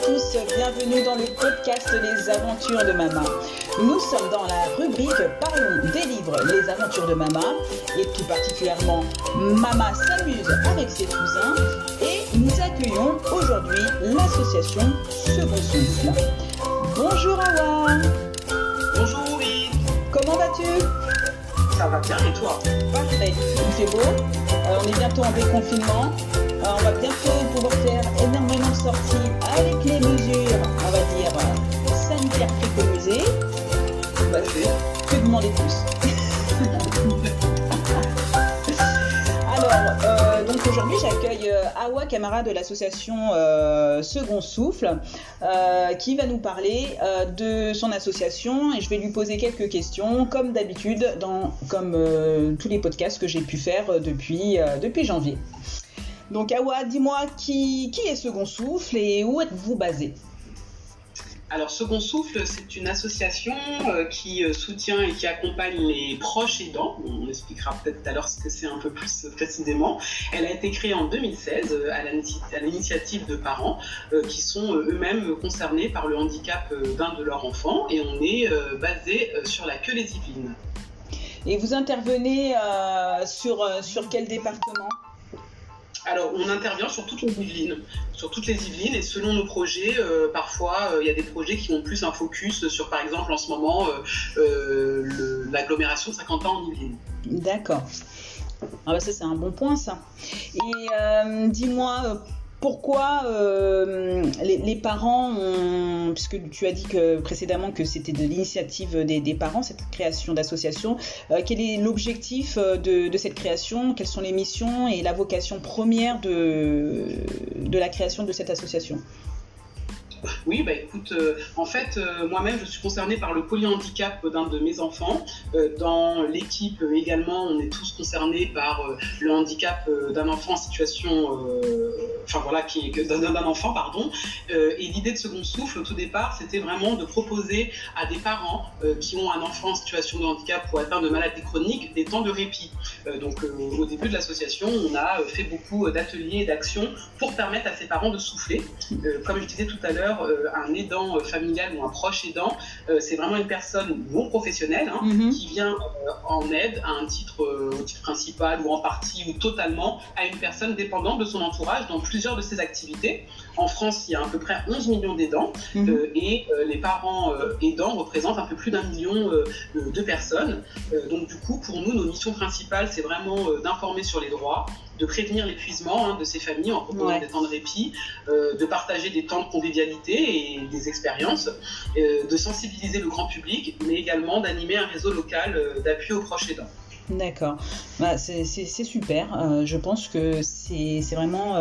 tous, bienvenue dans le podcast Les Aventures de Mama. Nous sommes dans la rubrique Parlons des livres, les aventures de Mama, et tout particulièrement Mama s'amuse avec ses cousins, et nous accueillons aujourd'hui l'association Second Souffle. Bonjour Awa. Bonjour oui. Comment vas-tu? Ça va bien et toi? Parfait, il fait beau, on est bientôt en déconfinement. On va bientôt pouvoir faire énormément de sorties avec les mesures, on va dire, sanitaires préconisées. Que demander plus? Alors, donc aujourd'hui j'accueille Awa Camara de l'association Second Souffle qui va nous parler de son association, et je vais lui poser quelques questions comme d'habitude, comme tous les podcasts que j'ai pu faire depuis janvier. Donc Awa, dis-moi qui est Second Souffle et où êtes-vous basé? Alors Second Souffle, c'est une association qui soutient et qui accompagne les proches aidants. On expliquera peut-être tout à l'heure ce que c'est un peu plus précisément. Elle a été créée en 2016 à l'initiative de parents qui sont eux-mêmes concernés par le handicap d'un de leurs enfants, et on est basé sur la Queue-les-Yvelines. Et vous intervenez sur quel département? Alors, on intervient sur toutes les Yvelines, et selon nos projets, parfois, il y a des projets qui ont plus un focus sur, par exemple, en ce moment, l'agglomération de Saint-Quentin en Yvelines. D'accord. Ah bah ça, c'est un bon point, ça. Et dis-moi, pourquoi les parents ont, puisque tu as dit précédemment que c'était de l'initiative des parents, cette création d'association, quel est l'objectif de cette création? Quelles sont les missions et la vocation première de la création de cette association? Oui, bah écoute, en fait, moi-même, je suis concernée par le polyhandicap d'un de mes enfants. Dans l'équipe également, on est tous concernés par le handicap d'un enfant en situation, d'un enfant, pardon. Et l'idée de Second Souffle, au tout départ, c'était vraiment de proposer à des parents qui ont un enfant en situation de handicap ou atteint de maladie chronique des temps de répit. Donc, au début de l'association, on a fait beaucoup d'ateliers et d'actions pour permettre à ces parents de souffler. Comme je disais tout à l'heure, un aidant familial ou un proche aidant, c'est vraiment une personne non professionnelle qui vient en aide à un titre, au titre principal ou en partie ou totalement à une personne dépendante de son entourage dans plusieurs de ses activités. En France, il y a à peu près 11 millions d'aidants et les parents aidants représentent un peu plus d'1 million de personnes. Donc du coup, pour nous, nos missions principales, c'est vraiment d'informer sur les droits, de prévenir l'épuisement de ces familles en proposant des temps de répit, de partager des temps de convivialité et des expériences, de sensibiliser le grand public, mais également d'animer un réseau local d'appui aux proches aidants. D'accord, bah, c'est super. Je pense que c'est vraiment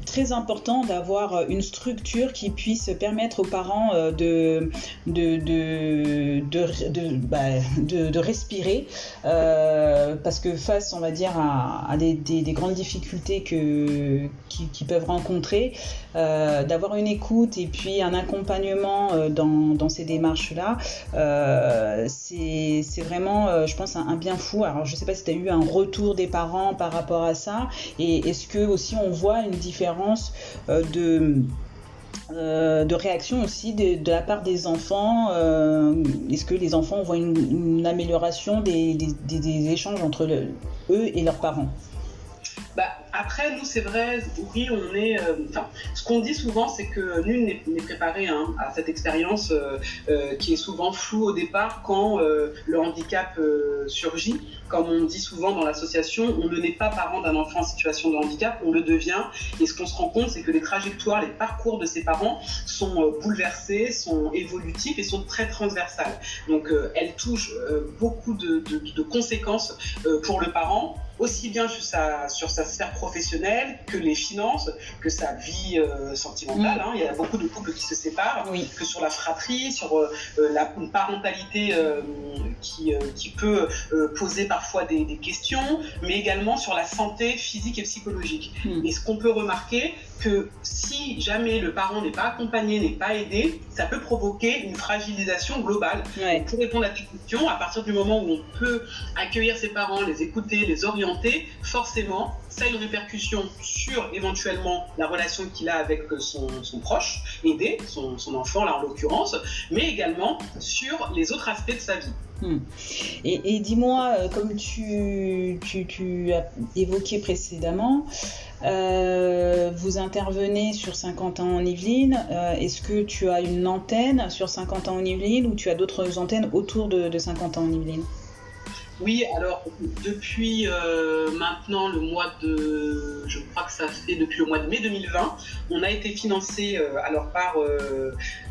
très important d'avoir une structure qui puisse permettre aux parents de respirer, parce que face, on va dire, à des grandes difficultés qu'ils peuvent rencontrer, d'avoir une écoute et puis un accompagnement dans ces démarches-là, c'est vraiment, je pense, un bien fou. Alors, je ne sais pas si tu as eu un retour des parents par rapport à ça, et est-ce que aussi on voit une différence de réaction aussi de la part des enfants? Est-ce que les enfants voient une amélioration des échanges entre eux et leurs parents? Bah, après, nous, c'est vrai, oui, on est... ce qu'on dit souvent, c'est que nul n'est préparé à cette expérience qui est souvent floue au départ quand le handicap surgit. Comme on dit souvent dans l'association, on ne naît pas parent d'un enfant en situation de handicap, on le devient. Et ce qu'on se rend compte, c'est que les trajectoires, les parcours de ces parents sont bouleversés, sont évolutifs et sont très transversales. Donc, elles touchent beaucoup de conséquences pour le parent, aussi bien sur sa sphère professionnelle que les finances, que sa vie sentimentale. Il y a beaucoup de couples qui se séparent, que sur la fratrie, sur une parentalité qui peut poser parfois des questions, mais également sur la santé physique et psychologique. Et ce qu'on peut remarquer, que si jamais le parent n'est pas accompagné, n'est pas aidé, ça peut provoquer une fragilisation globale. Pour répondre à tes questions, à partir du moment où on peut accueillir ses parents, les écouter, les orienter, forcément, ça a une répercussion sur éventuellement la relation qu'il a avec son proche aidé, son enfant là en l'occurrence, mais également sur les autres aspects de sa vie. Et dis-moi, comme tu as évoqué précédemment, vous intervenez sur Saint-Quentin-en-Yvelines. Est-ce que tu as une antenne sur Saint-Quentin-en-Yvelines ou tu as d'autres antennes autour de Saint-Quentin-en-Yvelines ? Oui, alors depuis maintenant je crois que ça fait depuis le mois de mai 2020, on a été financé par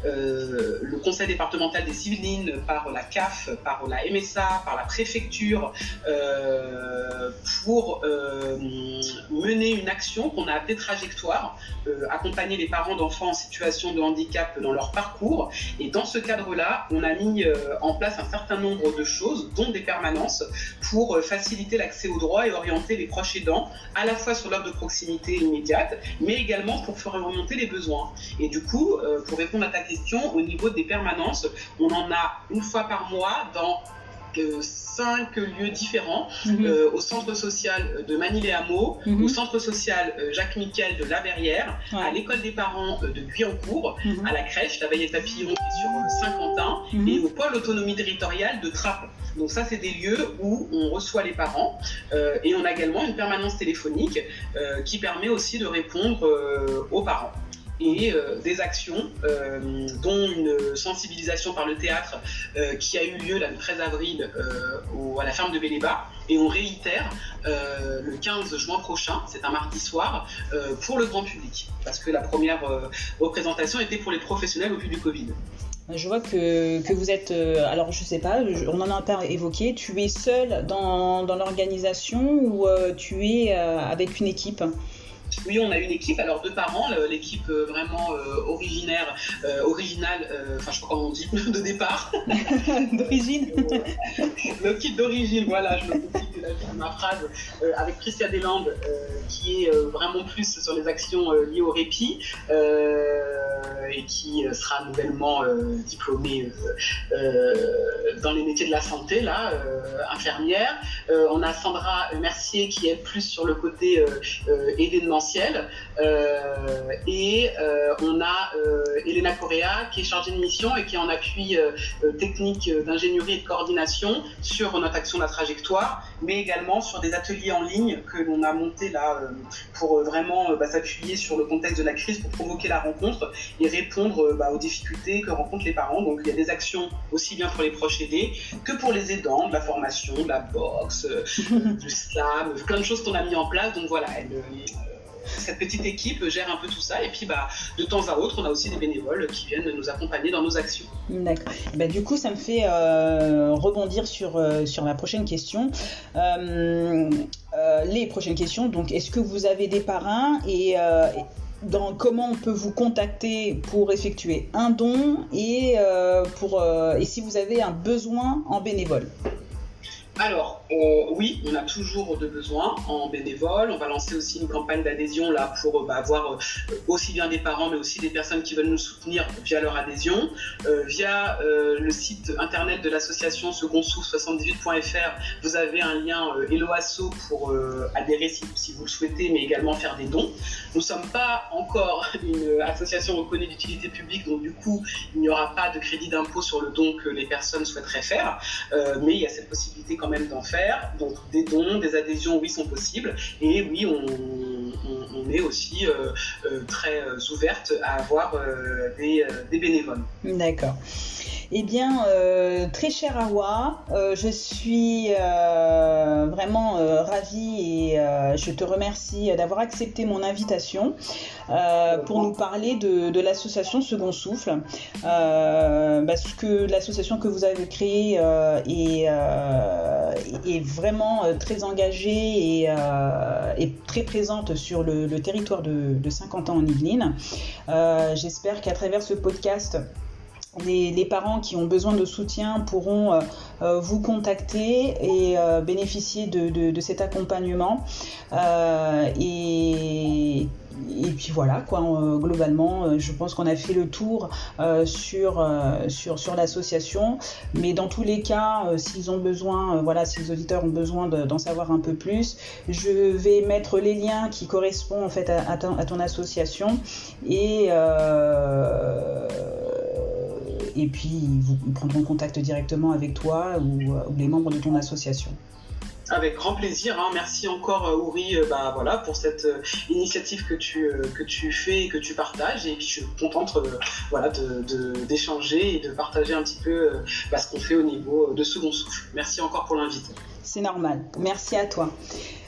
le conseil départemental des Yvelines, par la CAF, par la MSA, par la préfecture, pour mener une action qu'on a appelée Trajectoire, accompagner les parents d'enfants en situation de handicap dans leur parcours. Et dans ce cadre-là, on a mis en place un certain nombre de choses, dont des permanences, pour faciliter l'accès aux droits et orienter les proches aidants à la fois sur l'offre de proximité immédiate, mais également pour faire remonter les besoins. Et du coup, pour répondre à ta question, au niveau des permanences, on en a une fois par mois dans 5 lieux différents, au centre social de Manille-les-Hameaux, au centre social Jacques Miquel de La Verrière, à l'école des parents de Guyancourt, à la crèche La Veillette Papillon qui est sur Saint-Quentin, et au pôle autonomie territoriale de Trappes. Donc ça, c'est des lieux où on reçoit les parents, et on a également une permanence téléphonique qui permet aussi de répondre aux parents. Et des actions, dont une sensibilisation par le théâtre qui a eu lieu le 13 avril à la ferme de Bélébat, et on réitère le 15 juin prochain, c'est un mardi soir, pour le grand public, parce que la première représentation était pour les professionnels au vu du Covid. Je vois que vous êtes, alors je sais pas, on en a pas évoqué, tu es seul dans l'organisation ou tu es avec une équipe ? Oui, on a une équipe, alors 2 parents, l'équipe vraiment originale, je sais pas comment on dit, de départ. D'origine. L'équipe d'origine, voilà, je me complique ma phrase, avec Christian Deslandes, qui est vraiment plus sur les actions liées au répit, et qui sera nouvellement diplômée dans les métiers de la santé, là, infirmière. On a Sandra Mercier qui est plus sur le côté événementiel, et on a Elena Correa qui est chargée de mission et qui est en appui technique d'ingénierie et de coordination sur notre action de la trajectoire, mais également sur des ateliers en ligne que l'on a montés là pour vraiment s'appuyer sur le contexte de la crise pour provoquer la rencontre et répondre aux difficultés que rencontrent les parents. Donc il y a des actions aussi bien pour les proches aidés que pour les aidants, de la formation, de la boxe, du slam, plein de choses qu'on a mis en place. Donc voilà, cette petite équipe gère un peu tout ça, et puis de temps à autre on a aussi des bénévoles qui viennent nous accompagner dans nos actions. D'accord. Du coup ça me fait rebondir sur la prochaine question. Les prochaines questions, donc est-ce que vous avez des parrains et comment on peut vous contacter pour effectuer un don et si vous avez un besoin en bénévole? Alors, oui, on a toujours de besoins en bénévoles. On va lancer aussi une campagne d'adhésion là pour avoir aussi bien des parents, mais aussi des personnes qui veulent nous soutenir via leur adhésion. Via le site internet de l'association secondsoufle78.fr, vous avez un lien Hello Asso pour adhérer si vous le souhaitez, mais également faire des dons. Nous ne sommes pas encore une association reconnue d'utilité publique, donc du coup, il n'y aura pas de crédit d'impôt sur le don que les personnes souhaiteraient faire, mais il y a cette possibilité quand même d'en faire. Donc des dons, des adhésions, oui, sont possibles, et oui, on est aussi très ouverte à avoir des bénévoles. D'accord. Eh bien, très chère Awa, je suis vraiment ravie et je te remercie d'avoir accepté mon invitation pour nous parler de l'association Second Souffle, parce que l'association que vous avez créée est vraiment très engagée et très présente sur le territoire de Saint-Quentin-en-Yvelines. J'espère qu'à travers ce podcast, les parents qui ont besoin de soutien pourront vous contacter et bénéficier de cet accompagnement. Et Et puis voilà, quoi, globalement, je pense qu'on a fait le tour sur l'association. Mais dans tous les cas, s'ils ont besoin, si les auditeurs ont besoin d'en savoir un peu plus, je vais mettre les liens qui correspondent en fait à ton association. Et puis, ils prendront contact directement avec toi ou les membres de ton association. Avec grand plaisir, hein. Merci encore Ouri pour cette initiative que tu fais et que tu partages, et puis je suis contente d'échanger et de partager un petit peu ce qu'on fait au niveau de Second Souffle. Merci encore pour l'invite. C'est normal, merci à toi.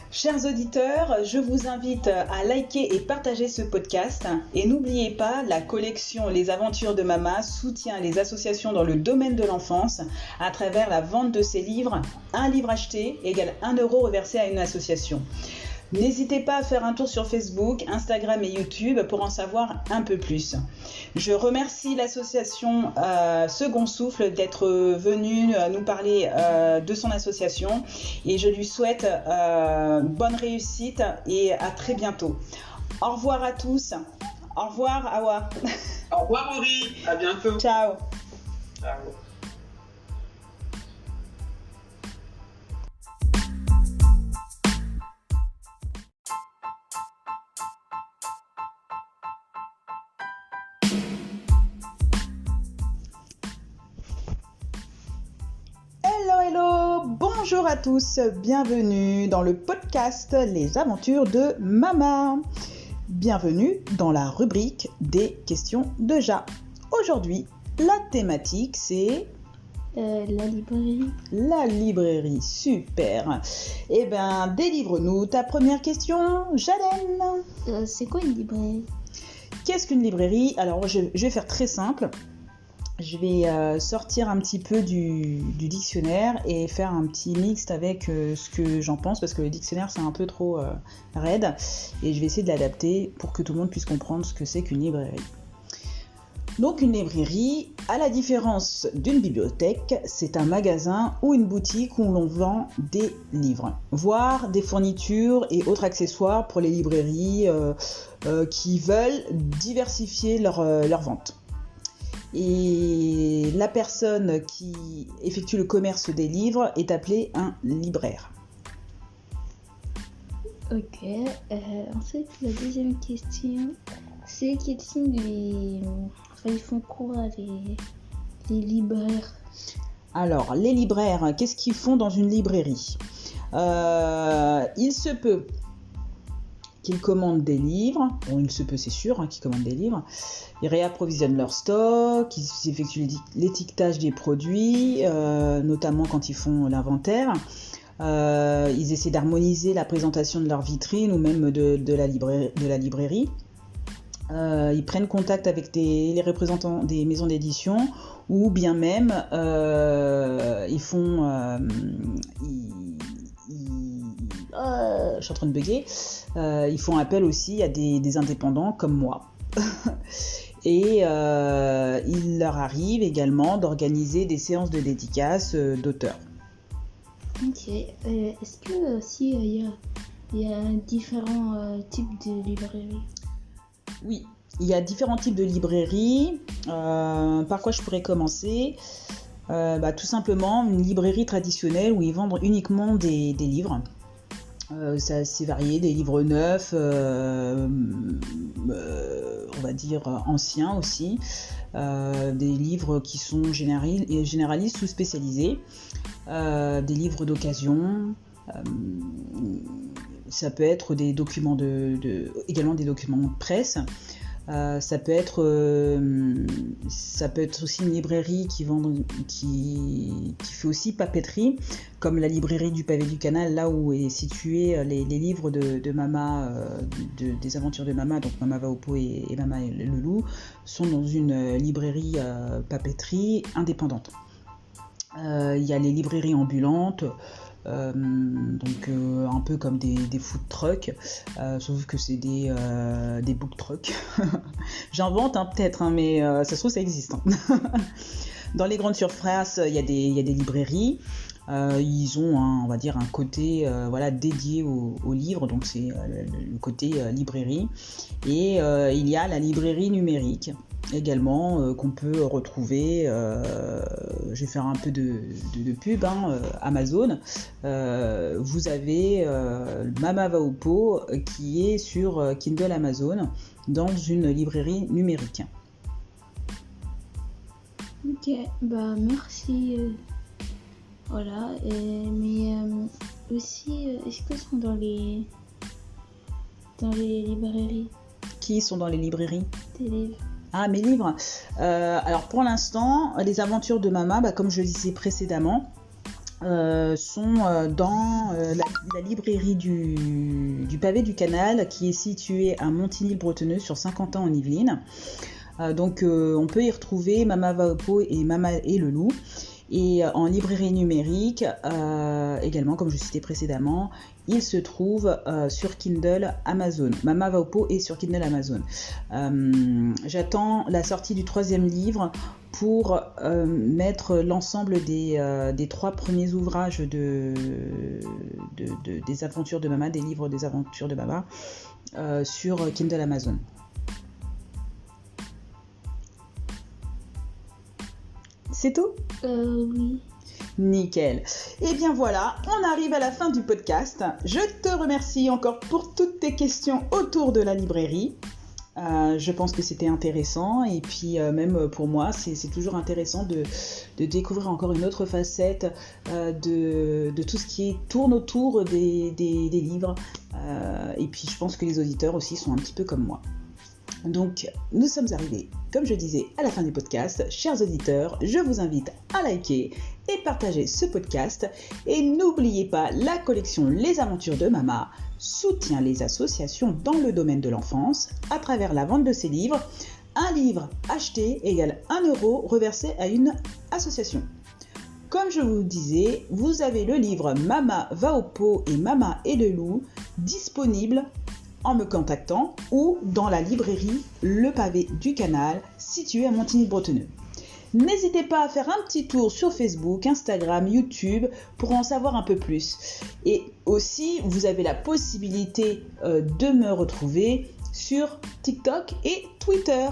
Chers auditeurs, je vous invite à liker et partager ce podcast. Et n'oubliez pas, la collection Les Aventures de Mama soutient les associations dans le domaine de l'enfance à travers la vente de ses livres. Un livre acheté égale 1 euro reversé à une association. N'hésitez pas à faire un tour sur Facebook, Instagram et YouTube pour en savoir un peu plus. Je remercie l'association Second Souffle d'être venue nous parler de son association et je lui souhaite bonne réussite et à très bientôt. Au revoir à tous. Au revoir Awa. Au revoir Ouri, à bientôt. Ciao. Ciao. Bonjour à tous, bienvenue dans le podcast Les Aventures de Mama. Bienvenue dans la rubrique des questions de Ja. Aujourd'hui, la thématique c'est... la librairie. La librairie, super. Eh bien, délivre-nous ta première question, Jalène. C'est quoi une librairie ? Qu'est-ce qu'une librairie ? Alors, je vais faire très simple. Je vais sortir un petit peu du dictionnaire et faire un petit mixte avec ce que j'en pense, parce que le dictionnaire c'est un peu trop raide, et je vais essayer de l'adapter pour que tout le monde puisse comprendre ce que c'est qu'une librairie. Donc une librairie, à la différence d'une bibliothèque, c'est un magasin ou une boutique où l'on vend des livres, voire des fournitures et autres accessoires pour les librairies qui veulent diversifier leur vente. Et la personne qui effectue le commerce des livres est appelée un libraire. Ok, ensuite la deuxième question, c'est quels sont ils font quoi les libraires ? Alors, les libraires, qu'est-ce qu'ils font dans une librairie ? Il se peut qu'ils commandent des livres, bon, il se peut, c'est sûr, qu'ils commandent des livres, ils réapprovisionnent leur stock, ils effectuent l'étiquetage des produits, notamment quand ils font l'inventaire, ils essaient d'harmoniser la présentation de leur vitrine ou même de la librairie. Ils prennent contact avec les représentants des maisons d'édition ou bien même ils font... je suis en train de bugger. Ils font appel aussi à des indépendants comme moi. Et il leur arrive également d'organiser des séances de dédicaces d'auteurs. Ok. Est-ce que aussi il y a différents types de librairies ? Oui, il y a différents types de librairies. Par quoi je pourrais commencer ? Tout simplement une librairie traditionnelle où ils vendent uniquement des livres. C'est assez varié, des livres neufs, on va dire anciens aussi, des livres qui sont généralistes ou spécialisés, des livres d'occasion, ça peut être des documents également des documents de presse. Ça peut être aussi une librairie qui fait aussi papeterie, comme la librairie du Pavé du Canal, là où est situé les livres de Mama, des aventures de Mama, donc Mama va au pot et Mama et le loup, sont dans une librairie papeterie indépendante. Il y a les librairies ambulantes, un peu comme des food trucks, sauf que c'est des book trucks. J'invente peut-être, mais ça se trouve ça existe. Dans les grandes surfaces, il y a des librairies. Ils ont on va dire un côté dédié au livre, donc c'est le côté librairie. Et il y a la librairie numérique également qu'on peut retrouver, je vais faire un peu de pub, Amazon. Vous avez Mama va au pot qui est sur Kindle Amazon dans une librairie numérique. Ok, merci. Voilà, mais aussi, est-ce qu'ils sont dans les librairies? Qui sont dans les librairies? Tes livres. Ah, mes livres. Alors pour l'instant, les aventures de Mama, comme je le disais précédemment, sont dans la librairie du pavé du canal qui est située à Montigny-le-Bretonneux sur Saint-Quentin en Yvelines. Donc on peut y retrouver Mama va au pot et Mama et le loup. Et en librairie numérique, également, comme je citais précédemment, il se trouve sur Kindle Amazon. Mama va au pot est sur Kindle Amazon. J'attends la sortie du 3e livre pour mettre l'ensemble des 3 premiers ouvrages des aventures de Mama, des livres des aventures de Mama, sur Kindle Amazon. C'est tout ? Oui. Nickel. Et bien voilà, on arrive à la fin du podcast. Je te remercie encore pour toutes tes questions autour de la librairie. Je pense que c'était intéressant et puis même pour moi, c'est toujours intéressant de découvrir encore une autre facette de tout ce qui tourne autour des livres. Et puis je pense que les auditeurs aussi sont un petit peu comme moi. Donc, nous sommes arrivés, comme je disais, à la fin du podcast. Chers auditeurs, je vous invite à liker et partager ce podcast. Et n'oubliez pas, la collection Les Aventures de Mama soutient les associations dans le domaine de l'enfance à travers la vente de ses livres. Un livre acheté égale 1 € reversé à une association. Comme je vous le disais, vous avez le livre Mama va au pot et Mama et le loup disponible en me contactant ou dans la librairie Le Pavé du Canal située à Montigny-le-Bretonneux. N'hésitez pas à faire un petit tour sur Facebook, Instagram, YouTube pour en savoir un peu plus. Et aussi, vous avez la possibilité de me retrouver sur TikTok et Twitter.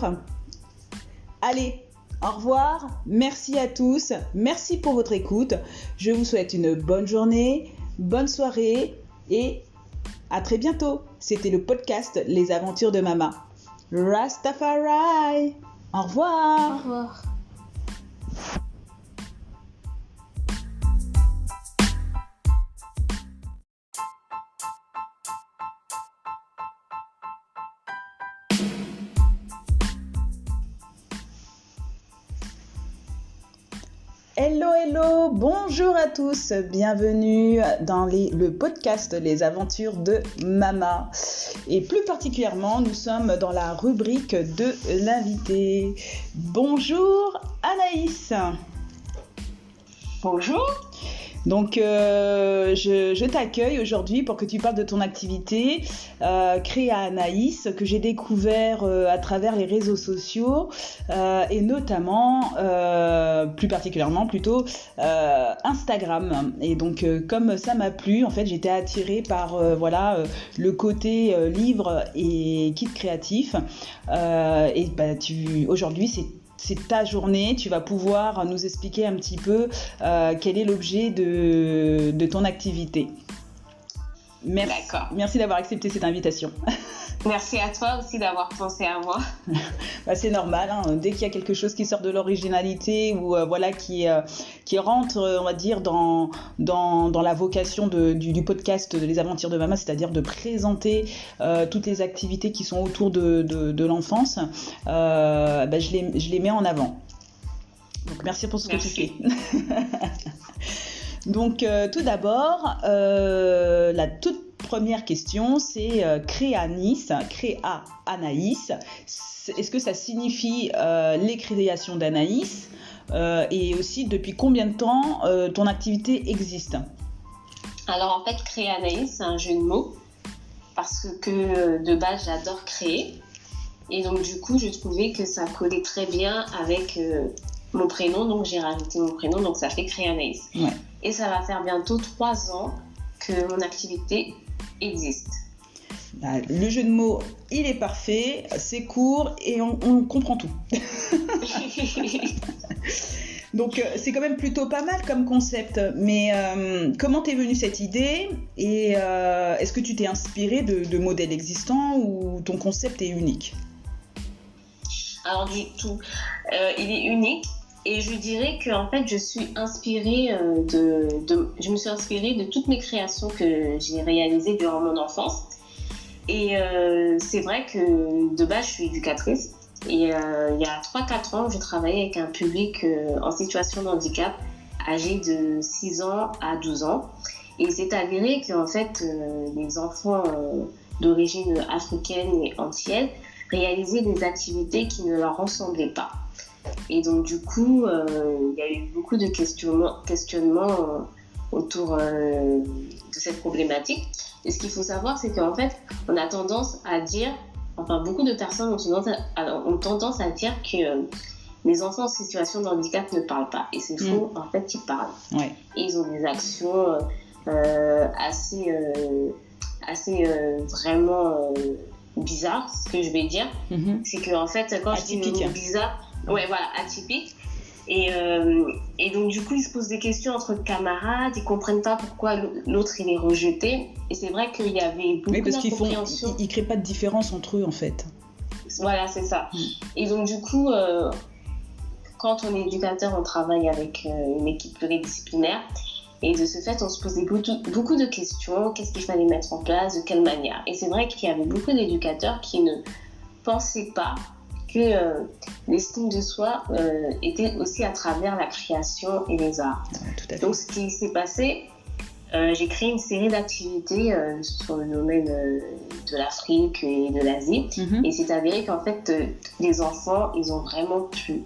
Allez, au revoir, merci à tous, merci pour votre écoute. Je vous souhaite une bonne journée, bonne soirée et à très bientôt. C'était le podcast Les Aventures de Mama. Rastafari. Au revoir. Au revoir. Hello, hello, bonjour à tous, bienvenue dans le podcast Les Aventures de Mama. Et plus particulièrement, nous sommes dans la rubrique de l'invité. Bonjour Anaïs. Bonjour. Donc, je t'accueille aujourd'hui pour que tu parles de ton activité Créa Anaïs, que j'ai découvert à travers les réseaux sociaux et notamment, plus particulièrement plutôt, Instagram. Et donc, comme ça m'a plu, en fait, j'étais attirée par le côté livre et kit créatif. Et aujourd'hui, c'est ta journée, tu vas pouvoir nous expliquer un petit peu quel est l'objet de ton activité. Merci d'avoir accepté cette invitation. Merci à toi aussi d'avoir pensé à moi. C'est normal, dès qu'il y a quelque chose qui sort de l'originalité ou qui rentre, on va dire, dans la vocation du podcast Les Aventures de Mama, c'est-à-dire de présenter toutes les activités qui sont autour de l'enfance, je les mets en avant. Donc merci pour ce que tu fais. Donc tout d'abord, la toute première question, c'est Créa Anaïs. Est-ce que ça signifie les créations d'Anaïs et aussi depuis combien de temps ton activité existe? Alors en fait, Créa Anaïs, c'est un jeu de mots parce que de base, j'adore créer. Et donc du coup, je trouvais que ça collait très bien avec mon prénom, donc j'ai rajouté mon prénom, donc ça fait Créanaïs. Ouais. Et ça va faire bientôt 3 ans que mon activité existe. Le jeu de mots, il est parfait, c'est court et on comprend tout. Donc c'est quand même plutôt pas mal comme concept. Mais comment t'es venue cette idée et est-ce que tu t'es inspirée de modèles existants ou ton concept est unique? Alors du tout, il est unique. Et je dirais que en fait, je me suis inspirée de toutes mes créations que j'ai réalisées durant mon enfance. Et c'est vrai que de base, je suis éducatrice. Et il y a 3-4 ans, je travaillais avec un public en situation de handicap, âgé de 6 ans à 12 ans. Et c'est avéré qu'en fait, les enfants d'origine africaine et antillaise réalisaient des activités qui ne leur ressemblaient pas. Et donc du coup, il y a eu beaucoup de questionnements autour de cette problématique. Et ce qu'il faut savoir, c'est qu'en fait, on a tendance à dire, enfin beaucoup de personnes ont tendance à dire que les enfants en situation de handicap ne parlent pas. Et c'est faux, en fait, ils parlent. Ouais. Et ils ont des actions assez vraiment bizarres, ce que je vais dire. C'est que en fait, quand atypique. Je dis bizarre, ouais, voilà, atypique. Et donc du coup, ils se posent des questions entre camarades, ils comprennent pas pourquoi l'autre il est rejeté. Et c'est vrai qu'il y avait beaucoup d'incompréhension. Ils créent pas de différence entre eux en fait. Voilà, c'est ça. Et donc du coup, quand on est éducateur, on travaille avec une équipe pluridisciplinaire. Et de ce fait, on se posait beaucoup de questions. Qu'est-ce qu'il fallait mettre en place, de quelle manière? Et c'est vrai qu'il y avait beaucoup d'éducateurs qui ne pensaient pas que l'estime de soi était aussi à travers la création et les arts. Tout à fait. Donc ce qui s'est passé, j'ai créé une série d'activités sur le domaine de l'Afrique et de l'Asie. Et c'est avéré qu'en fait, les enfants, ils ont vraiment plu.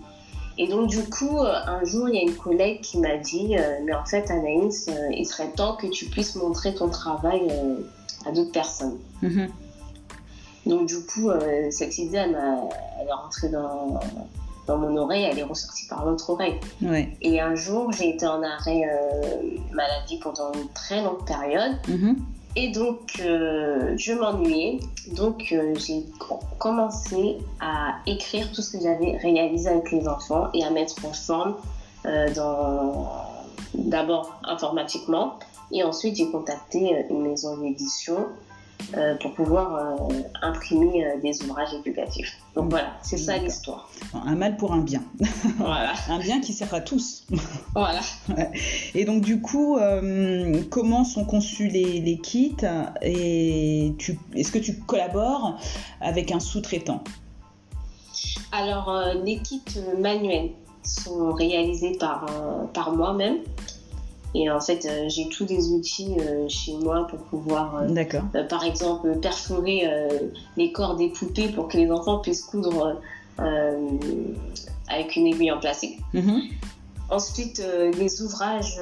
Et donc du coup, un jour, il y a une collègue qui m'a dit mais en fait, Anaïs, il serait temps que tu puisses montrer ton travail à d'autres personnes. Donc du coup, cette idée, elle est rentrée dans mon oreille, elle est ressortie par l'autre oreille. Ouais. Et un jour, j'ai été en arrêt maladie pendant une très longue période. Et donc, je m'ennuyais. Donc, j'ai commencé à écrire tout ce que j'avais réalisé avec les enfants et à mettre en forme d'abord informatiquement. Et ensuite, j'ai contacté une maison d'édition pour pouvoir imprimer des ouvrages éducatifs. Donc voilà, c'est ça l'histoire. Un mal pour un bien. Voilà. Un bien qui sert à tous. Voilà. Et donc du coup, comment sont conçus les kits et est-ce que tu collabores avec un sous-traitant? Alors, les kits manuels sont réalisés par moi-même. Et en fait, j'ai tous les outils chez moi pour pouvoir, par exemple, perforer les corps des poupées pour que les enfants puissent coudre avec une aiguille en plastique. Ensuite, les ouvrages,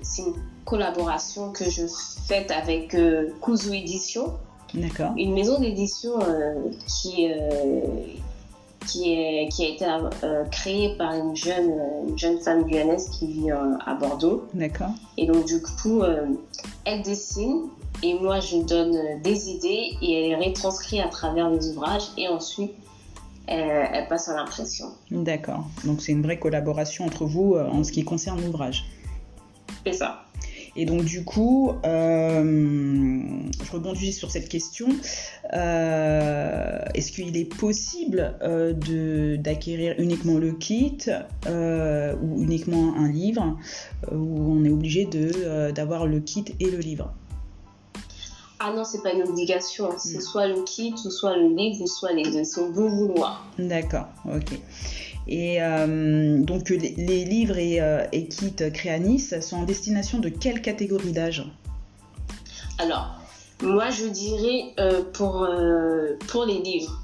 c'est une collaboration que je fais avec Kuzu Édition. D'accord. Une maison d'édition qui a été créée par une jeune femme guyanaise qui vit à Bordeaux. D'accord. Et donc du coup, elle dessine et moi je donne des idées et elle les retranscrit à travers les ouvrages et ensuite elle passe à l'impression. D'accord. Donc c'est une vraie collaboration entre vous en ce qui concerne l'ouvrage. C'est ça. Et donc du coup, je rebondis sur cette question. Est-ce qu'il est possible d'acquérir uniquement le kit ou uniquement un livre où on est obligé d'avoir le kit et le livre? Ah non, c'est pas une obligation. C'est soit le kit, ou soit le livre, ou soit les deux. C'est au bon vouloir. D'accord, ok. Et donc les livres et kits Créanis sont en destination de quelle catégorie d'âge? Alors, moi je dirais pour les livres,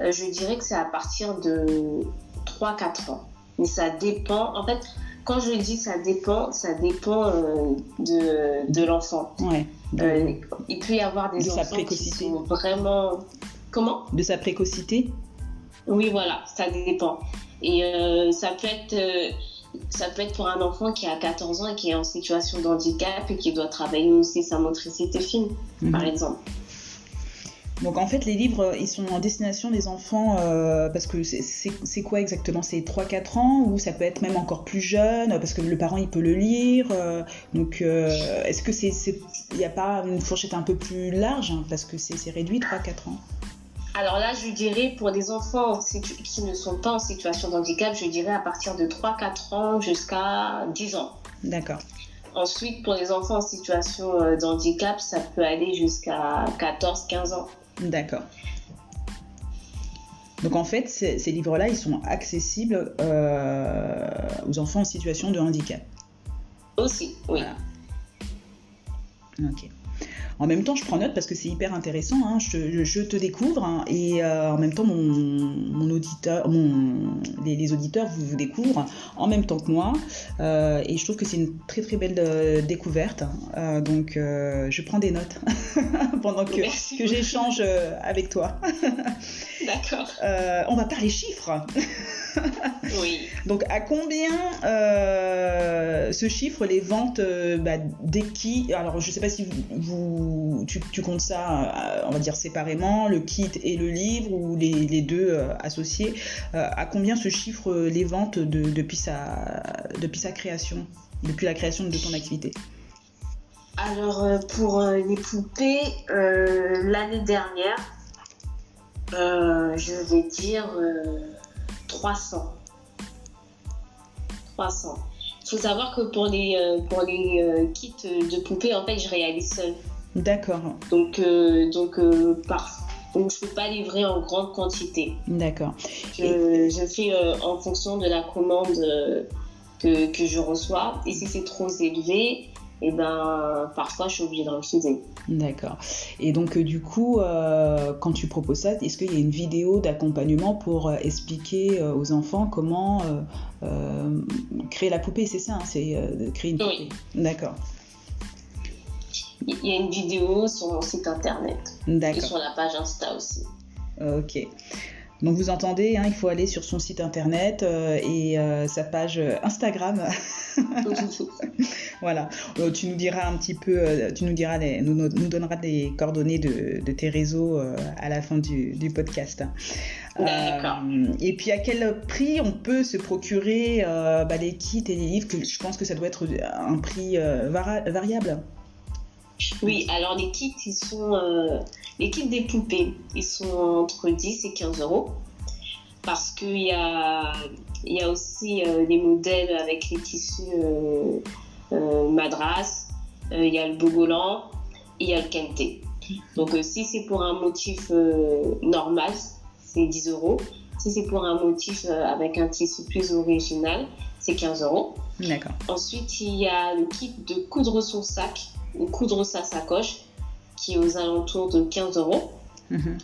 je dirais que c'est à partir de 3-4 ans. Mais ça dépend, en fait, quand je dis ça dépend de l'enfant. Ouais. Il peut y avoir des enfants qui sont vraiment... Comment ? De sa précocité ? Oui, voilà, ça dépend. Et ça peut être pour un enfant qui a 14 ans et qui est en situation de handicap et qui doit travailler aussi sa motricité fine, par exemple. Donc en fait, les livres, ils sont en destination des enfants parce que c'est quoi exactement? C'est 3-4 ans ou ça peut être même encore plus jeune parce que le parent, il peut le lire. Donc est-ce que il n'y a pas une fourchette un peu plus large parce que c'est réduit 3-4 ans? Alors là, je dirais pour des enfants qui ne sont pas en situation de handicap, je dirais à partir de 3-4 ans jusqu'à 10 ans. D'accord. Ensuite, pour les enfants en situation de handicap, ça peut aller jusqu'à 14-15 ans. D'accord. Donc en fait, ces livres-là, ils sont accessibles aux enfants en situation de handicap. Aussi, oui. Voilà. Ok. En même temps, je prends note parce que c'est hyper intéressant. Hein. Je te découvre hein, et en même temps, les auditeurs vous découvrent en même temps que moi. Et je trouve que c'est une très très belle découverte. Donc, je prends des notes pendant que j'échange avec toi. D'accord. On va parler chiffres. Oui. Donc, à combien se chiffrent les ventes des kits? Alors, je ne sais pas si tu comptes ça, on va dire séparément, le kit et le livre, ou les deux associés. À combien se chiffrent les ventes depuis sa création, depuis la création de ton activité? Alors, pour les poupées, l'année dernière, je vais dire 300. Il faut savoir que pour les kits de poupées, en fait, je réalise seule. D'accord. Donc je ne peux pas livrer en grande quantité. D'accord. Je fais en fonction de la commande que je reçois. Et si c'est trop élevé, et ben parfois je suis obligée de refuser. D'accord. Et donc du coup, quand tu proposes ça, est-ce qu'il y a une vidéo d'accompagnement pour expliquer aux enfants comment créer la poupée? C'est ça, hein, c'est créer une poupée. Oui. D'accord. Il y a une vidéo sur mon site internet. D'accord. Et sur la page Insta aussi. Ok. Donc vous entendez, hein, il faut aller sur son site internet et sa page Instagram. Voilà. Tu nous diras un petit peu, nous donneras des coordonnées de tes réseaux à la fin du podcast. D'accord. Et puis à quel prix on peut se procurer les kits et les livres, que je pense que ça doit être un prix variable. Oui, alors les kits, les kits des poupées, ils sont entre 10 et 15 euros. Parce qu'il y a aussi des modèles avec les tissus madras, il y a le bogolan et il y a le kente. Donc si c'est pour un motif normal, c'est 10 euros. Si c'est pour un motif avec un tissu plus original, c'est 15 euros. D'accord. Ensuite, il y a le kit de coudre son sac ou coudre sa sacoche qui est aux alentours de 15 euros. Mm-hmm.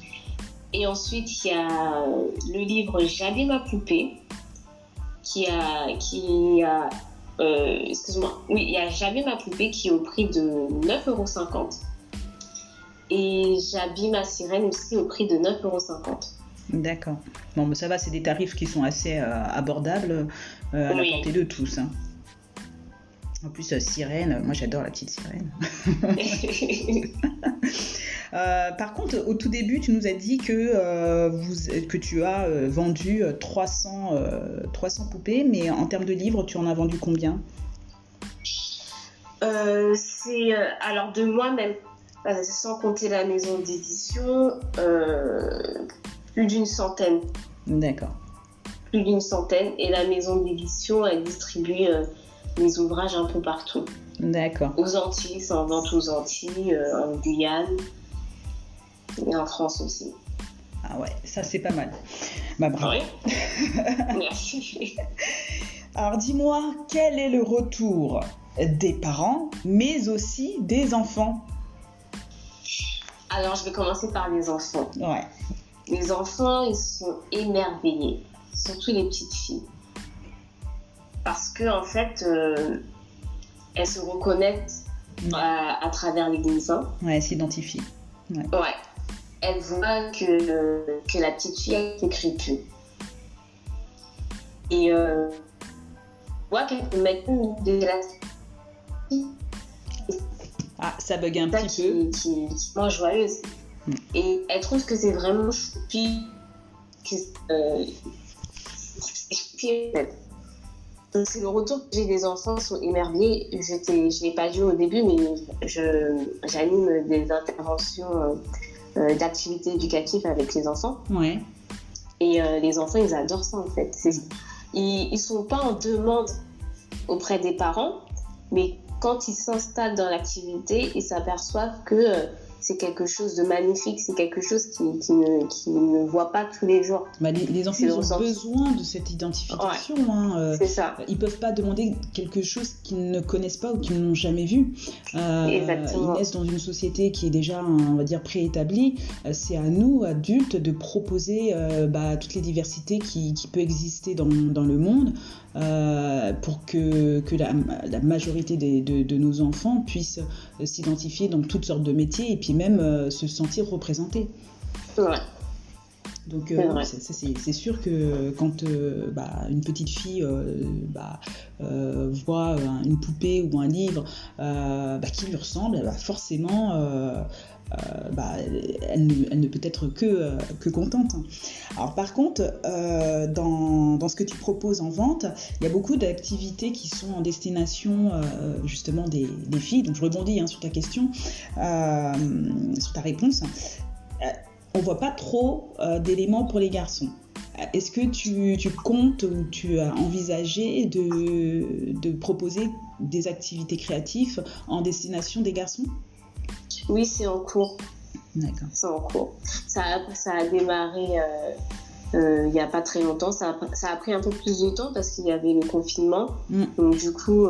Et ensuite, il y a le livre J'habille ma poupée il y a J'habille ma poupée qui est au prix de 9,50 €. Et J'habille ma sirène aussi au prix de 9,50 €. D'accord. Bon, ça va, c'est des tarifs qui sont assez abordables à la portée de tous. Hein. En plus, sirène, moi j'adore la petite sirène. Par contre, au tout début, tu nous as dit que tu as vendu 300 poupées, mais en termes de livres, tu en as vendu combien? Alors de moi-même, sans compter la maison d'édition, plus d'une centaine. D'accord. Plus d'une centaine, et la maison d'édition a distribué mes ouvrages un peu partout. D'accord. Aux Antilles, c'est en vente aux Antilles, en Guyane et en France aussi. Ah ouais, ça c'est pas mal. Bah bravo. Oui. Merci. Alors dis-moi, quel est le retour des parents, mais aussi des enfants? Alors je vais commencer par les enfants. Ouais. Les enfants, ils sont émerveillés, surtout les petites filles. Parce que en fait, elles se reconnaissent à travers les dessins. Ouais, elles s'identifient. Ouais. Elles voient que la petite fille a été crépue. Et vois qu'elle peut mettre de la Ah, ça bug un petit peu. qui mange joyeuse. Et elle trouve que c'est vraiment choupi. Donc c'est le retour que j'ai des enfants sont émerveillés. Je ne l'ai pas dit au début, mais j'anime des interventions d'activités éducatives avec les enfants. Ouais. Et les enfants, ils adorent ça en fait. Ils ne sont pas en demande auprès des parents, mais quand ils s'installent dans l'activité, ils s'aperçoivent que c'est quelque chose de magnifique, c'est quelque chose qu'ils ne voient pas tous les jours. Bah, les enfants, ils ont besoin de cette identification. Ouais, hein. C'est ça. Ils ne peuvent pas demander quelque chose qu'ils ne connaissent pas ou qu'ils n'ont jamais vu. Exactement. Ils naissent dans une société qui est déjà, on va dire, préétablie. C'est à nous, adultes, de proposer toutes les diversités qui peuvent exister dans le monde pour que la majorité de nos enfants puissent s'identifier dans toutes sortes de métiers et puis même se sentir représentés. Ouais. Donc c'est sûr que quand une petite fille voit une poupée ou un livre qui lui ressemble, forcément elle ne peut être que contente. Alors par contre, dans ce que tu proposes en vente, il y a beaucoup d'activités qui sont en destination justement des filles. Donc je rebondis sur ta question, sur ta réponse. On ne voit pas trop d'éléments pour les garçons. Est-ce que tu comptes ou tu as envisagé de proposer des activités créatives en destination des garçons ? Oui, c'est en cours. D'accord. C'est en cours. Ça a démarré il n'y a pas très longtemps. Ça a pris un peu plus de temps parce qu'il y avait le confinement. Donc du coup,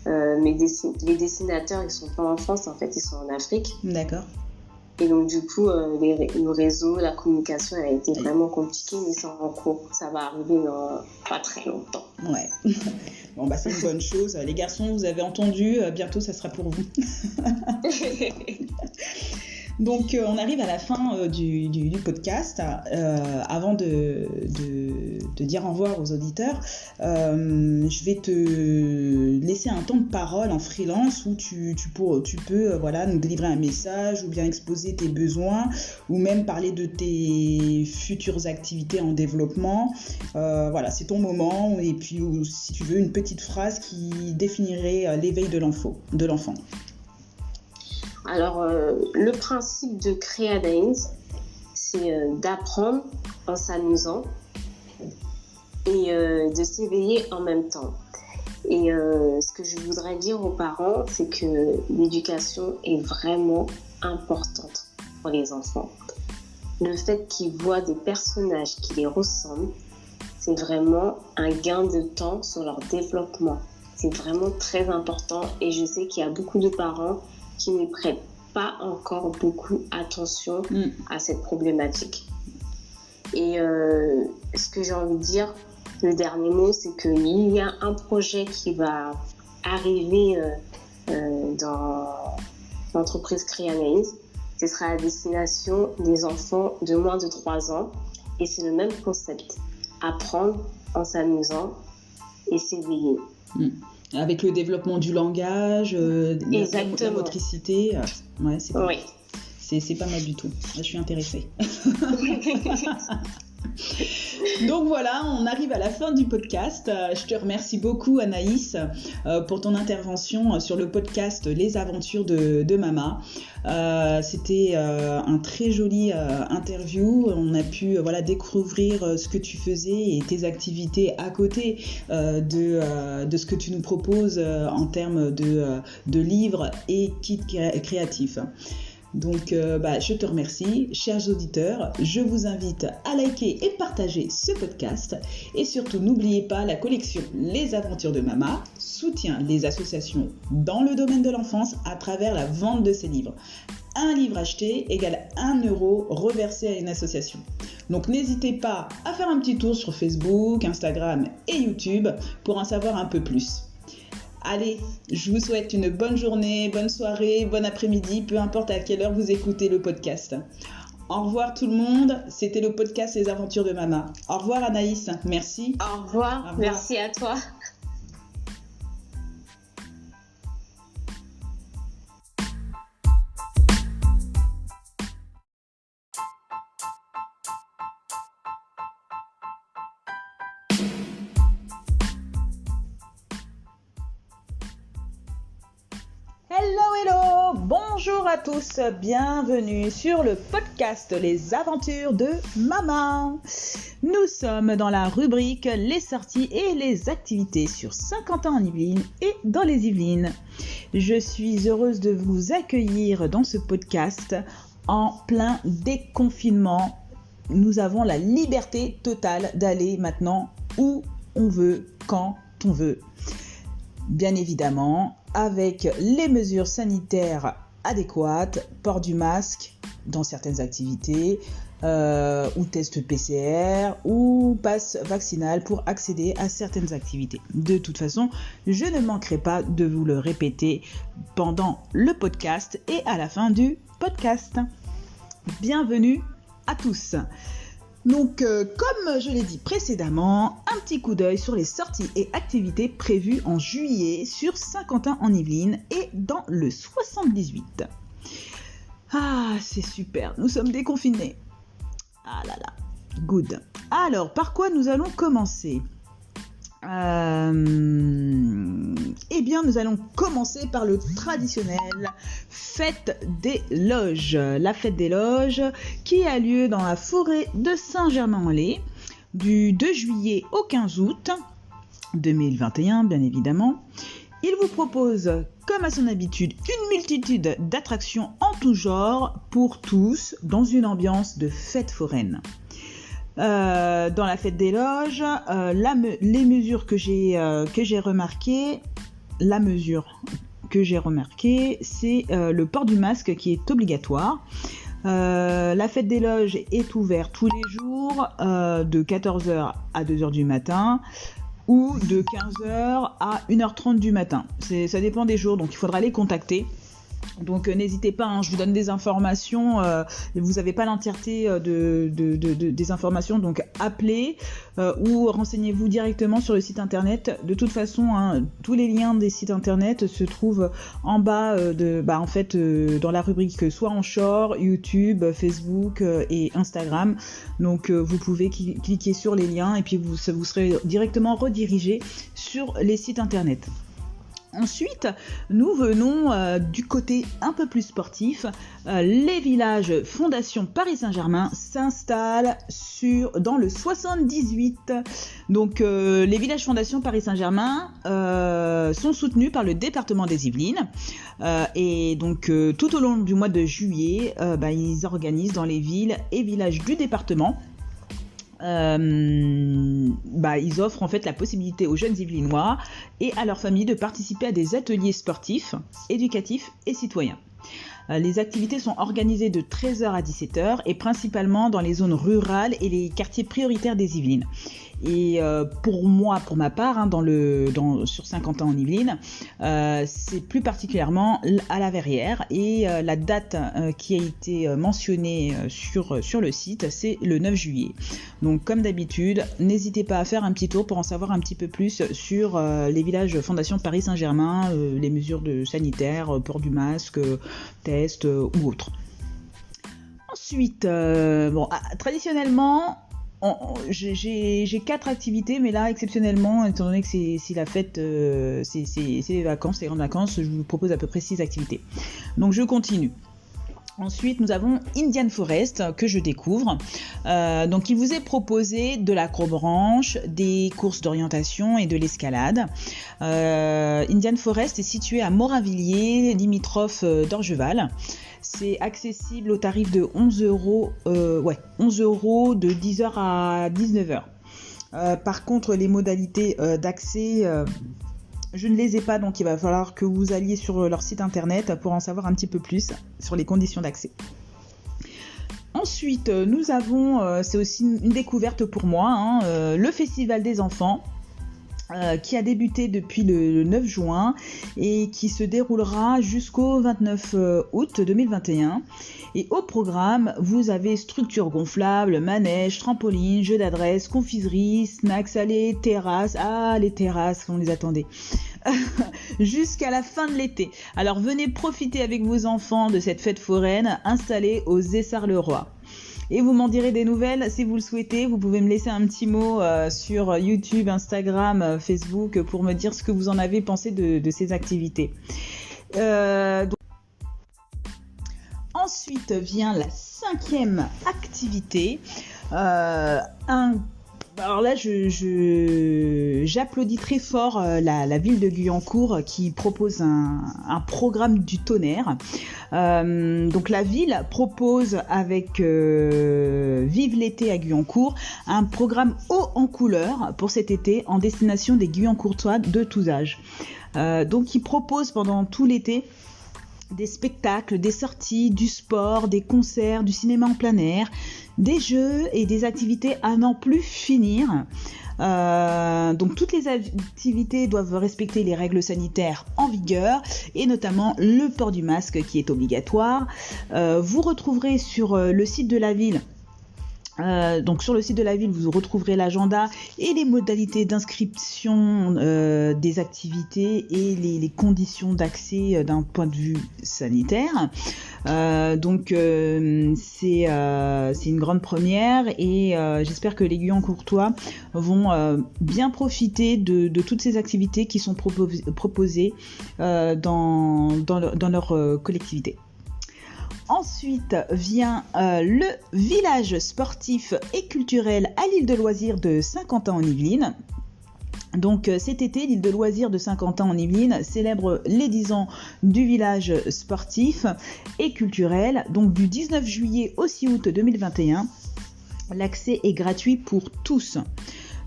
les dessinateurs, ils ne sont pas en France, en fait, ils sont en Afrique. D'accord. Et donc du coup, le réseau, la communication, elle a été vraiment compliquée, mais c'est en cours. Ça va arriver dans pas très longtemps. Ouais. Bon, c'est une bonne chose. Les garçons, vous avez entendu, bientôt ça sera pour vous. Donc, on arrive à la fin du podcast. Avant de dire au revoir aux auditeurs, je vais te laisser un temps de parole en freelance où tu peux nous délivrer un message ou bien exposer tes besoins ou même parler de tes futures activités en développement. C'est ton moment. Et puis, si tu veux, une petite phrase qui définirait l'éveil de l'enfant. Alors, le principe de Creadains, c'est d'apprendre en s'amusant et de s'éveiller en même temps. Et ce que je voudrais dire aux parents, c'est que l'éducation est vraiment importante pour les enfants. Le fait qu'ils voient des personnages qui les ressemblent, c'est vraiment un gain de temps sur leur développement. C'est vraiment très important et je sais qu'il y a beaucoup de parents qui ne prêtent pas encore beaucoup attention à cette problématique. Et ce que j'ai envie de dire, le dernier mot, c'est qu'il y a un projet qui va arriver dans l'entreprise Creadains. Ce sera à destination des enfants de moins de 3 ans. Et c'est le même concept. Apprendre en s'amusant et s'éveiller. Avec le développement du langage, la motricité. C'est pas, c'est pas mal du tout. Je suis intéressée. Donc voilà, on arrive à la fin du podcast. Je te remercie beaucoup Anaïs pour ton intervention sur le podcast Les Aventures de Mama. C'était un très joli interview. On a pu découvrir ce que tu faisais et tes activités à côté de ce que tu nous proposes en termes de livres et kits créatifs. Donc, je te remercie, chers auditeurs. Je vous invite à liker et partager ce podcast. Et surtout, n'oubliez pas, la collection Les Aventures de Mama soutient les associations dans le domaine de l'enfance à travers la vente de ces livres. Un livre acheté égale 1 euro reversé à une association. Donc, n'hésitez pas à faire un petit tour sur Facebook, Instagram et YouTube pour en savoir un peu plus. Allez, je vous souhaite une bonne journée, bonne soirée, bon après-midi, peu importe à quelle heure vous écoutez le podcast. Au revoir tout le monde. C'était le podcast Les Aventures de Mama. Au revoir Anaïs. Merci. Au revoir. Au revoir. Merci à toi. Hello, bonjour à tous, bienvenue sur le podcast Les Aventures de Mama. Nous sommes dans la rubrique Les sorties et les activités sur Saint-Quentin-en-Yvelines et dans les Yvelines. Je suis heureuse de vous accueillir dans ce podcast en plein déconfinement. Nous avons la liberté totale d'aller maintenant où on veut, quand on veut. Bien évidemment, avec les mesures sanitaires adéquates, port du masque dans certaines activités, ou test PCR, ou passe vaccinal pour accéder à certaines activités. De toute façon, je ne manquerai pas de vous le répéter pendant le podcast et à la fin du podcast. Bienvenue à tous. Donc, comme je l'ai dit précédemment, un petit coup d'œil sur les sorties et activités prévues en juillet sur Saint-Quentin-en-Yvelines et dans le 78. Ah, c'est super, nous sommes déconfinés. Ah là là, good. Alors, par quoi nous allons commencer ? Eh bien, nous allons commencer par le traditionnel Fête des Loges. La Fête des Loges qui a lieu dans la forêt de Saint-Germain-en-Laye du 2 juillet au 15 août 2021, bien évidemment. Il vous propose, comme à son habitude, une multitude d'attractions en tout genre pour tous dans une ambiance de fête foraine. Dans la Fête des Loges, les mesures que j'ai remarquées, c'est le port du masque qui est obligatoire. La Fête des Loges est ouverte tous les jours de 14h à 2h du matin ou de 15h à 1h30 du matin. Ça dépend des jours, donc il faudra les contacter. Donc n'hésitez pas, je vous donne des informations, vous n'avez pas l'entièreté des informations, donc appelez ou renseignez-vous directement sur le site internet. De toute façon, tous les liens des sites internet se trouvent en bas dans la rubrique soit en short, YouTube, Facebook et Instagram. Donc vous pouvez cliquer sur les liens et puis vous serez directement redirigé sur les sites internet. Ensuite, nous venons du côté un peu plus sportif. Les villages Fondation Paris Saint-Germain s'installent dans le 78. Donc, les villages Fondation Paris Saint-Germain sont soutenus par le département des Yvelines. Et donc, tout au long du mois de juillet, ils organisent dans les villes et villages du département. Ils offrent en fait la possibilité aux jeunes Yvelinois et à leurs familles de participer à des ateliers sportifs, éducatifs et citoyens. Les activités sont organisées de 13h à 17h et principalement dans les zones rurales et les quartiers prioritaires des Yvelines. Et pour ma part, sur Saint-Quentin-en-Yvelines, c'est plus particulièrement à la Verrière. Et la date qui a été mentionnée sur le site, c'est le 9 juillet. Donc comme d'habitude, n'hésitez pas à faire un petit tour pour en savoir un petit peu plus sur les villages Fondation Paris Saint-Germain, les mesures sanitaires, port du masque, test ou autre. Ensuite, traditionnellement, j'ai 4 activités, mais là exceptionnellement, étant donné que c'est la fête, c'est les vacances, les grandes vacances, je vous propose à peu près 6 activités. Donc je continue. Ensuite, nous avons Indian Forest que je découvre. Donc, il vous est proposé de l'acrobranche, des courses d'orientation et de l'escalade. Indian Forest est situé à Moravilliers, limitrophe d'Orgeval. C'est accessible au tarif de 11 € de 10h à 19h. Par contre, les modalités d'accès, je ne les ai pas, donc il va falloir que vous alliez sur leur site internet pour en savoir un petit peu plus sur les conditions d'accès. Ensuite, nous avons, c'est aussi une découverte pour moi, le Festival des enfants. qui a débuté depuis le 9 juin et qui se déroulera jusqu'au 29 août 2021. Et au programme, vous avez structure gonflable, manège, trampoline, jeu d'adresse, confiserie, snacks salés, terrasses. Ah, les terrasses, on les attendait. Jusqu'à la fin de l'été. Alors venez profiter avec vos enfants de cette fête foraine installée aux Essarts-le-Roi. Et vous m'en direz des nouvelles si vous le souhaitez. Vous pouvez me laisser un petit mot sur YouTube, Instagram, Facebook pour me dire ce que vous en avez pensé de ces activités. Ensuite vient la 5e activité. Alors là, j'applaudis très fort la ville de Guyancourt qui propose un programme du tonnerre. Donc la ville propose avec Vive l'été à Guyancourt un programme haut en couleur pour cet été en destination des Guyancourtois de tous âges. Donc il propose pendant tout l'été des spectacles, des sorties, du sport, des concerts, du cinéma en plein air, des jeux et des activités à n'en plus finir. Donc toutes les activités doivent respecter les règles sanitaires en vigueur et notamment le port du masque qui est obligatoire. Vous retrouverez sur le site de la ville donc sur le site de la ville, vous retrouverez l'agenda et les modalités d'inscription des activités et les conditions d'accès d'un point de vue sanitaire. Donc c'est une grande première et j'espère que les Guyancourtois vont bien profiter de toutes ces activités qui sont proposées dans leur collectivité. Ensuite vient le village sportif et culturel à l'île de loisirs de Saint-Quentin en Yvelines. Donc cet été, l'île de loisirs de Saint-Quentin en Yvelines célèbre les 10 ans du village sportif et culturel. Donc du 19 juillet au 6 août 2021, l'accès est gratuit pour tous.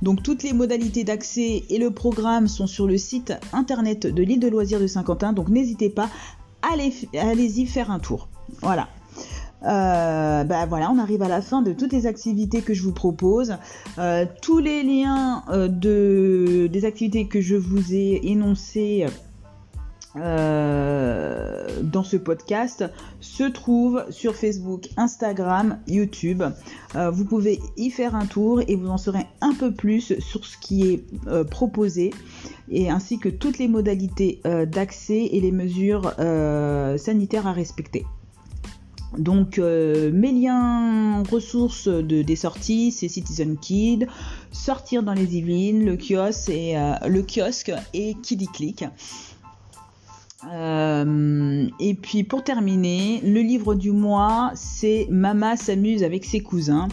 Donc toutes les modalités d'accès et le programme sont sur le site internet de l'île de loisirs de Saint-Quentin. Donc n'hésitez pas, allez-y faire un tour. Voilà. Voilà, on arrive à la fin de toutes les activités que je vous propose. Tous les liens des activités que je vous ai énoncées dans ce podcast se trouvent sur Facebook, Instagram, YouTube. Vous pouvez y faire un tour et vous en saurez un peu plus sur ce qui est proposé et ainsi que toutes les modalités d'accès et les mesures sanitaires à respecter. Donc mes liens ressources des sorties, c'est Citizen Kid, Sortir dans les Yvelines, le kiosque et Kiddy-Click. Et puis pour terminer, le livre du mois, c'est Mama s'amuse avec ses cousins.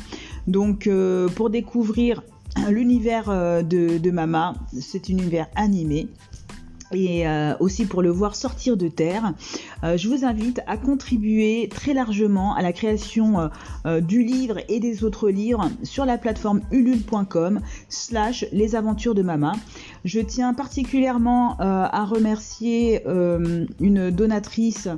Donc pour découvrir l'univers de Mama, c'est un univers animé. Et aussi pour le voir sortir de terre, je vous invite à contribuer très largement à la création du livre et des autres livres sur la plateforme ulule.com/les aventures de Mama. Je tiens particulièrement à remercier une donatrice,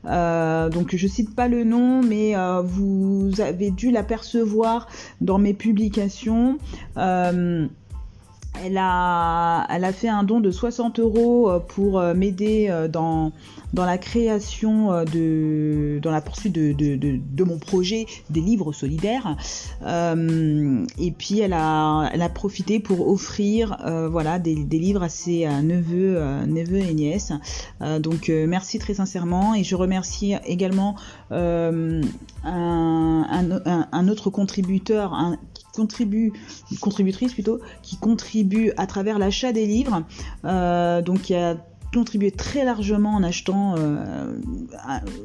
donc je cite pas le nom, mais vous avez dû l'apercevoir dans mes publications. Elle a fait un don de 60 € pour m'aider dans la création dans la poursuite de mon projet des livres solidaires. Et puis elle a profité pour offrir des livres à ses neveux et nièces. Donc merci très sincèrement et je remercie également un autre contributeur, contributrice plutôt, qui contribue à travers l'achat des livres, donc qui a contribué très largement en achetant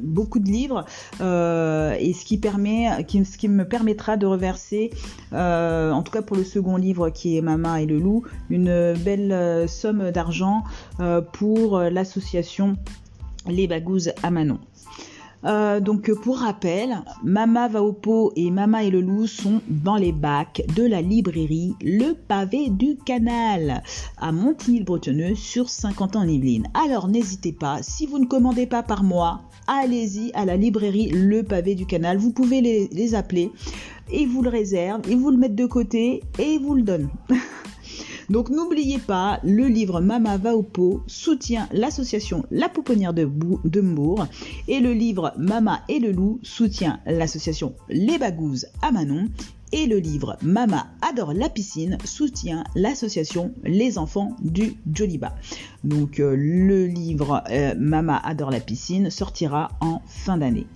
beaucoup de livres et ce qui me permettra de reverser, en tout cas pour le second livre qui est Mama et le loup, une belle somme d'argent pour l'association Les Bagouzes à Manon. Donc pour rappel, Mama va au pot et Mama et le loup sont dans les bacs de la librairie Le Pavé du Canal à Montigny-le-Bretonneux sur Saint-Quentin en Yvelines. Alors n'hésitez pas, si vous ne commandez pas par mois, allez-y à la librairie Le Pavé du Canal, vous pouvez les appeler et vous le réservent, ils vous le mettent de côté et ils vous le donnent. Donc n'oubliez pas, le livre Mama va au pot soutient l'association La Pouponnière de Mbourg et le livre Mama et le loup soutient l'association Les Bagouzes à Manon. Et le livre Mama adore la piscine soutient l'association Les Enfants du Djoliba. Donc le livre Mama adore la piscine sortira en fin d'année.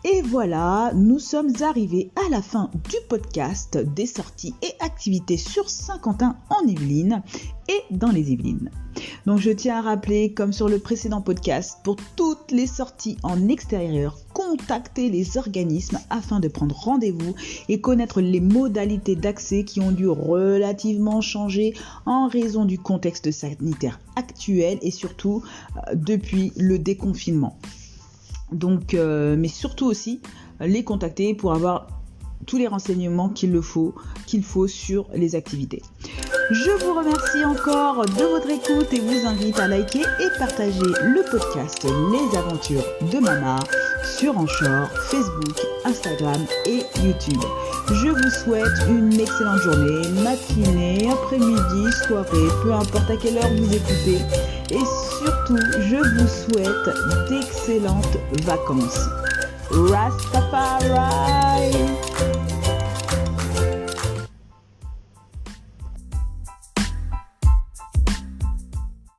Et voilà, nous sommes arrivés à la fin du podcast des sorties et activités sur Saint-Quentin en Yvelines et dans les Yvelines. Donc je tiens à rappeler, comme sur le précédent podcast, pour toutes les sorties en extérieur, contactez les organismes afin de prendre rendez-vous et connaître les modalités d'accès qui ont dû relativement changer en raison du contexte sanitaire actuel et surtout depuis le déconfinement. Donc, mais surtout aussi les contacter pour avoir tous les renseignements qu'il faut sur les activités. Je vous remercie encore de votre écoute et vous invite à liker et partager le podcast Les Aventures de Mama sur Anchor, Facebook, Instagram et YouTube. Je vous souhaite une excellente journée, matinée, après-midi, soirée, peu importe à quelle heure vous écoutez. Et surtout, je vous souhaite d'excellentes vacances. Rastafari!